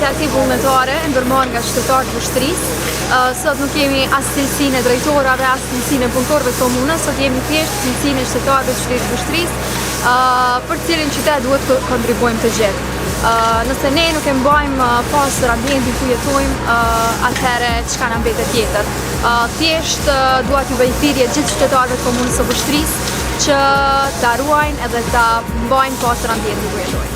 iniciativë vullnetare ndërmarrë nga qytetarët e Vështrisë. Sot nuk kemi as cilësinë e drejtorave, as cilësinë e punëtorëve të komunës, sot jemi thjesht cilësinë e qytetarëve të qytetit Vështrisë, për cilin qytet duhet të kontribuojmë të gjithë. Nëse ne nuk e mbajmë pastër ambientin ku jetojmë, atëherë çka na mbetet tjetër. Thjesht dua t'ju bëj thirrje gjithë qytetarëve të komunës së Vështrisë që ta ruajnë edhe ta mbajnë pastër ambientin ku jetojnë.